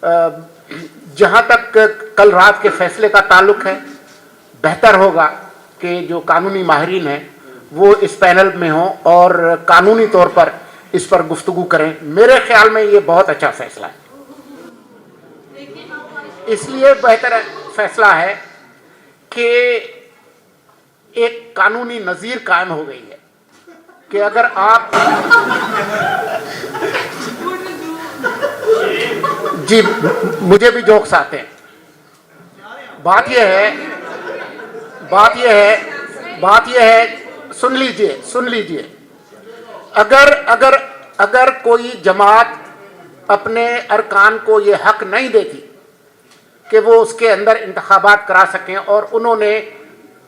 जहां तक कल रात के फैसले का ताल्लुक है, बेहतर होगा कि जो कानूनी माहिरीन हैं वो इस पैनल में हों और कानूनी तौर पर इस पर गुफ्तगू करें। मेरे ख्याल में ये बहुत अच्छा फैसला है। इसलिए बेहतर फैसला है कि एक कानूनी नज़ीर कायम हो गई है कि अगर आप जी, मुझे भी जोक्स आते हैं। बात यह है, सुन लीजिए, अगर कोई जमात अपने अरकान को ये हक नहीं देती कि वो उसके अंदर इंतखाबात करा सकें और उन्होंने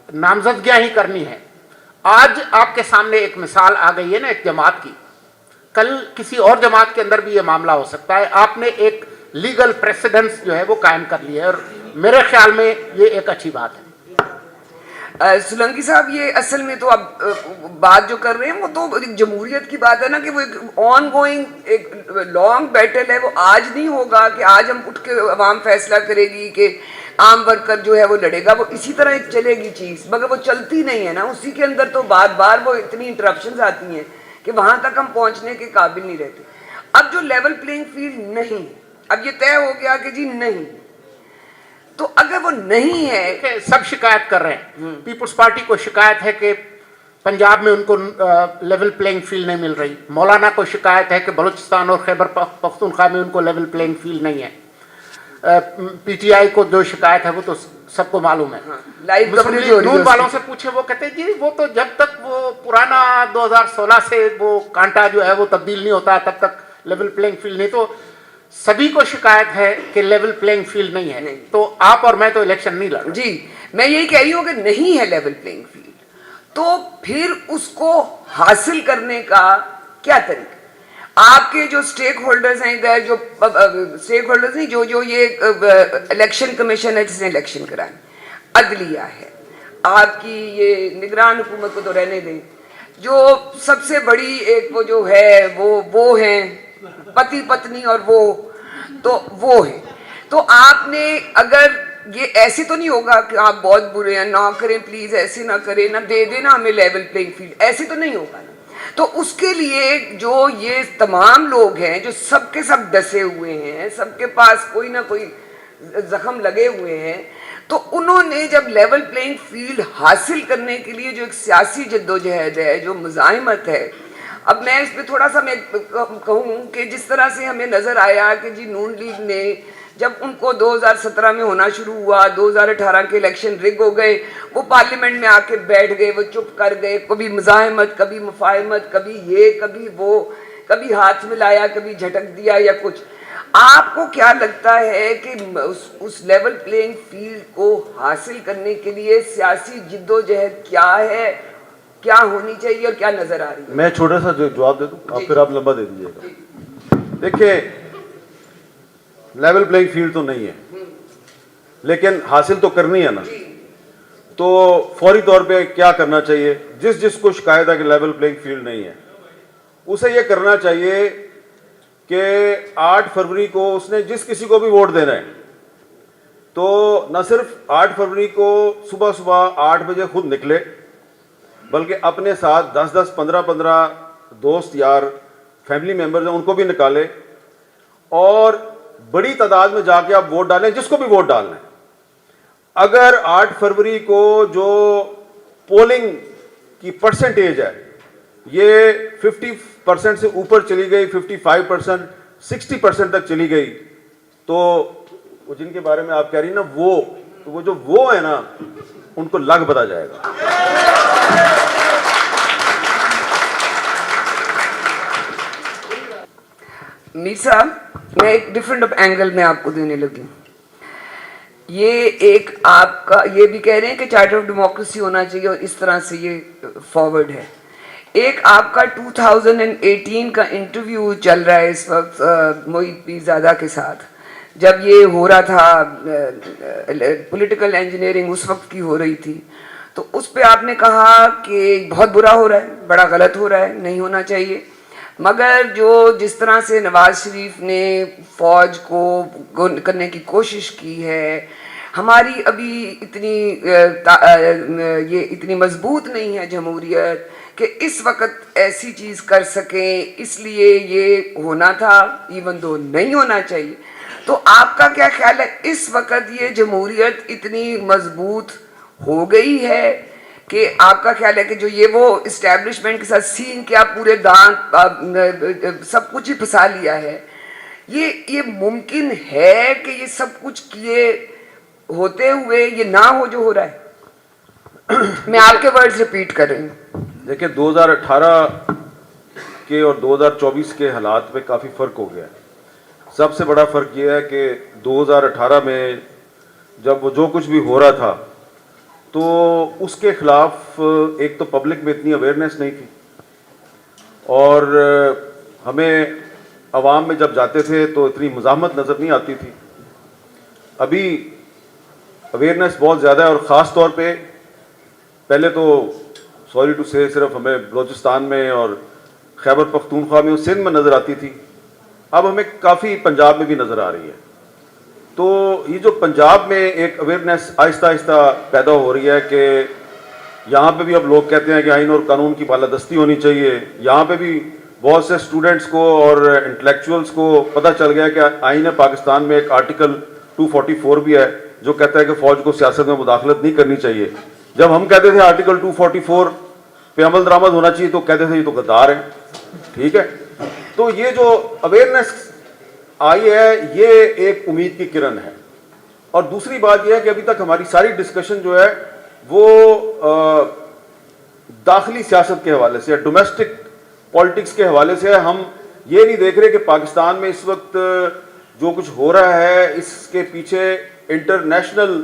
नामजदगियां ही करनी है। आज आपके सामने एक मिसाल आ गई है ना एक जमात की, कल किसी और जमात के अंदर भी ये मामला हो सकता है। आपने एक लीगल प्रेसिडेंस जो है वो कायम कर लिया है और मेरे ख्याल में ये एक अच्छी बात है। सोलंकी साहब, ये असल में तो अब बात जो कर रहे हैं वो तो एक जमहूरियत की बात है ना, कि वो एक ऑन गोइंग एक लॉन्ग बैटल है। वो आज नहीं होगा कि आज हम उठ के अवाम फैसला करेगी कि आम वर्कर जो है वो लड़ेगा। वो इसी तरह एक चलेगी चीज़, मगर वो चलती नहीं है ना। उसी के अंदर तो बार बार वो इतनी इंटरप्शंस आती हैं कि वहाँ तक हम पहुँचने के काबिल नहीं रहते। अब जो लेवल प्लेइंग फील्ड नहीं, अब ये तय हो गया कि जी नहीं, तो अगर वो नहीं है, सब शिकायत कर रहे हैं। पीपल्स पार्टी को शिकायत है कि पंजाब में उनको लेवल प्लेइंग फील्ड नहीं मिल रही। मौलाना को शिकायत है कि बलूचिस्तान और खैबर पख्तूनख्वा में उनको लेवल प्लेइंग फील्ड नहीं है। पीटीआई को जो शिकायत है वो तो सबको मालूम है। नून वालों से पूछे, वो कहते हैं जी वो तो जब तक वो पुराना 2016 से वो कांटा जो है वो तब्दील नहीं होता तब तक लेवल प्लेइंग फील्ड नहीं। तो सभी को शिकायत है कि लेवल प्लेइंग फील्ड नहीं है। नहीं। तो आप और मैं तो इलेक्शन नहीं लड़। जी, मैं यही कह रही हूँ कि नहीं है लेवल प्लेइंग फील्ड, तो फिर उसको हासिल करने का क्या तरीका? आपके जो स्टेक होल्डर्स हैं इधर, जो स्टेक होल्डर्स नहीं, जो ये इलेक्शन कमीशन है जिसने इलेक्शन कराए, अदलिया है, आपकी ये निगरान हुकूमत को तो रहने दें, जो सबसे बड़ी एक वो जो है वो है पति पत्नी, और वो है। तो आपने अगर ये ऐसे तो नहीं होगा कि आप बहुत बुरे हैं, ना करें प्लीज, ऐसे ना करें, ना दे देना हमें लेवल प्लेइंग फील्ड, ऐसे तो नहीं होगा ना। तो उसके लिए जो ये तमाम लोग हैं जो सबके सब डसे हुए हैं, सबके पास कोई ना कोई जख्म लगे हुए हैं, तो उन्होंने जब लेवल प्लेइंग फील्ड हासिल करने के लिए जो एक सियासी जद्दोजहद है, जो मुजाहिमत है, अब मैं इस पे थोड़ा सा मैं कहूँ कि जिस तरह से हमें नज़र आया कि जी नून लीग ने जब उनको 2017 में होना शुरू हुआ, 2018 के इलेक्शन रिग हो गए, वो पार्लियामेंट में आके बैठ गए, वो चुप कर गए, कभी मुजाहिमत, कभी मुफाहिमत, कभी ये, कभी वो, कभी हाथ मिलाया, कभी झटक दिया या कुछ। आपको क्या लगता है कि उस लेवल प्लेइंग फील्ड को हासिल करने के लिए सियासी जिद्दोजहद क्या है, क्या होनी चाहिए और क्या नजर आ रही है? मैं छोटा सा जवाब दे दूं, फिर आप लंबा दे दीजिएगा। देखिए, लेवल प्लेइंग फील्ड तो नहीं है, लेकिन हासिल तो करनी है ना। तो फौरी तौर पे क्या करना चाहिए? जिसको शिकायत है कि लेवल प्लेइंग फील्ड नहीं है, उसे ये करना चाहिए कि 8 फरवरी को उसने जिस किसी को भी वोट देना है, तो न सिर्फ 8 फरवरी को सुबह सुबह 8 बजे खुद निकले, बल्कि अपने साथ 10-10, 15-15 दोस्त यार, फैमिली मेंबर्स हैं, उनको भी निकाले और बड़ी तादाद में जाके आप वोट डालें, जिसको भी वोट डालना है। अगर 8 फरवरी को जो पोलिंग की परसेंटेज है ये 50% से ऊपर चली गई, 55%, 60% तक चली गई, तो वो जिनके बारे में आप कह रही ना, वो है ना, उनको लग बता जाएगा। मीर साहब, मैं एक डिफरेंट एंगल में आपको देने लगी। ये एक आपका ये भी कह रहे हैं कि चार्टर ऑफ डेमोक्रेसी होना चाहिए और इस तरह से ये फॉरवर्ड है। एक आपका 2018 का इंटरव्यू चल रहा है इस वक्त मोहित पीरजादा के साथ, जब ये हो रहा था पॉलिटिकल इंजीनियरिंग उस वक्त की हो रही थी, तो उस पे आपने कहा कि बहुत बुरा हो रहा है, बड़ा गलत हो रहा है, नहीं होना चाहिए। مگر جو جس طرح سے نواز شریف نے فوج کو کرنے کی کوشش کی ہے، ہماری ابھی یہ اتنی مضبوط نہیں ہے جمہوریت کہ اس وقت ایسی چیز کر سکیں، اس لیے یہ ہونا تھا ایون دو نہیں ہونا چاہیے. تو آپ کا کیا خیال ہے اس وقت یہ جمہوریت اتنی مضبوط ہو گئی ہے کہ آپ کا خیال ہے کہ جو یہ وہ اسٹیبلشمنٹ کے ساتھ سین کیا پورے دانت سب کچھ ہی پھنسا لیا ہے، یہ ممکن ہے کہ یہ سب کچھ کیے ہوتے ہوئے یہ نہ ہو جو ہو رہا ہے؟ میں آپ کے ورڈز ریپیٹ کر رہی ہوں. دیکھیں 2018 کے اور 2024 کے حالات میں کافی فرق ہو گیا ہے. سب سے بڑا فرق یہ ہے کہ 2018 میں جب وہ جو کچھ بھی ہو رہا تھا تو اس کے خلاف ایک تو پبلک میں اتنی اویئرنیس نہیں تھی، اور ہمیں عوام میں جب جاتے تھے تو اتنی مزاحمت نظر نہیں آتی تھی. ابھی اویئرنیس بہت زیادہ ہے، اور خاص طور پہ پہلے تو سوری ٹو سے صرف ہمیں بلوچستان میں اور خیبر پختونخوا میں اور سندھ میں نظر آتی تھی، اب ہمیں کافی پنجاب میں بھی نظر آ رہی ہے. تو یہ جو پنجاب میں ایک اویئرنیس آہستہ آہستہ پیدا ہو رہی ہے کہ یہاں پہ بھی اب لوگ کہتے ہیں کہ آئین اور قانون کی بالادستی ہونی چاہیے. یہاں پہ بھی بہت سے اسٹوڈنٹس کو اور انٹلیکچوئلس کو پتہ چل گیا کہ آئین پاکستان میں ایک آرٹیکل 244 بھی ہے جو کہتا ہے کہ فوج کو سیاست میں مداخلت نہیں کرنی چاہیے. جب ہم کہتے تھے آرٹیکل 244 پہ عمل درآمد ہونا چاہیے تو کہتے تھے یہ تو غدار ہیں. ٹھیک ہے، تو یہ جو اویئرنیس آئی ہے یہ ایک امید کی کرن ہے. اور دوسری بات یہ ہے کہ ابھی تک ہماری ساری ڈسکشن جو ہے وہ داخلی سیاست کے حوالے سے، ڈومیسٹک پالیٹکس کے حوالے سے ہے. ہم یہ نہیں دیکھ رہے کہ پاکستان میں اس وقت جو کچھ ہو رہا ہے اس کے پیچھے انٹرنیشنل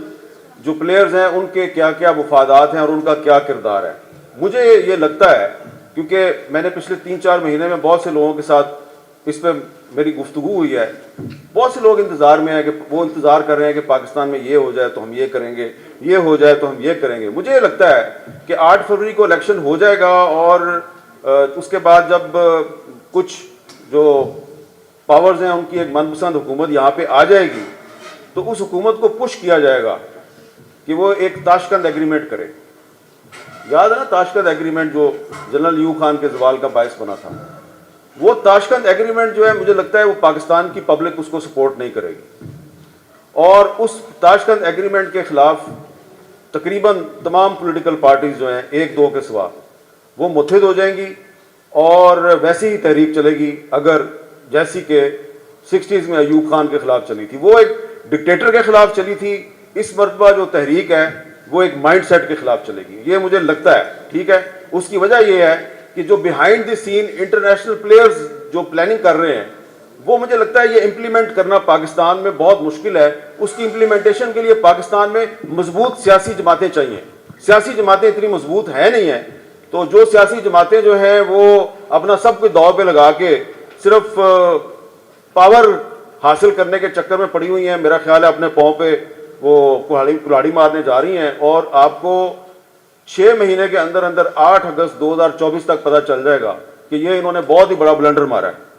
جو پلیئرز ہیں ان کے کیا کیا مفادات ہیں اور ان کا کیا کردار ہے. مجھے یہ لگتا ہے، کیونکہ میں نے پچھلے 3-4 مہینے میں بہت سے لوگوں کے ساتھ اس پہ میری گفتگو ہوئی ہے، بہت سے لوگ انتظار میں ہیں کہ وہ انتظار کر رہے ہیں کہ پاکستان میں یہ ہو جائے تو ہم یہ کریں گے، یہ ہو جائے تو ہم یہ کریں گے. مجھے یہ لگتا ہے کہ 8 فروری کو الیکشن ہو جائے گا، اور اس کے بعد جب کچھ جو پاورز ہیں ان کی ایک من پسند حکومت یہاں پہ آ جائے گی تو اس حکومت کو پش کیا جائے گا کہ وہ ایک تاشکند ایگریمنٹ کرے. یاد ہے نا تاشکند ایگریمنٹ جو جنرل ایوب خان کے زوال کا باعث بنا تھا؟ وہ تاشکند ایگریمنٹ جو ہے مجھے لگتا ہے وہ پاکستان کی پبلک اس کو سپورٹ نہیں کرے گی، اور اس تاشکند ایگریمنٹ کے خلاف تقریباً تمام پولیٹیکل پارٹیز جو ہیں 1-2 کے سوا وہ متحد ہو جائیں گی، اور ویسی ہی تحریک چلے گی اگر جیسی کہ 60s میں ایوب خان کے خلاف چلی تھی. وہ ایک ڈکٹیٹر کے خلاف چلی تھی، اس مرتبہ جو تحریک ہے وہ ایک مائنڈ سیٹ کے خلاف چلے گی، یہ مجھے لگتا ہے. ٹھیک ہے، اس کی وجہ یہ ہے کہ جو behind the scene international players جو پلاننگ کر رہے ہیں وہ مجھے لگتا ہے یہ امپلیمنٹ کرنا پاکستان میں بہت مشکل ہے. اس کی امپلیمنٹیشن کے لیے پاکستان میں مضبوط سیاسی جماعتیں چاہیے. سیاسی جماعتیں اتنی مضبوط ہیں نہیں ہیں، تو جو سیاسی جماعتیں جو ہیں وہ اپنا سب کچھ داؤ پہ لگا کے صرف پاور حاصل کرنے کے چکر میں پڑی ہوئی ہیں. میرا خیال ہے اپنے پاؤں پہ وہ کلاڑی مارنے جا رہی ہیں، اور آپ کو 6 مہینے کے اندر 8 اگست 2024 تک پتہ چل جائے گا کہ یہ انہوں نے بہت ہی بڑا بلنڈر مارا ہے.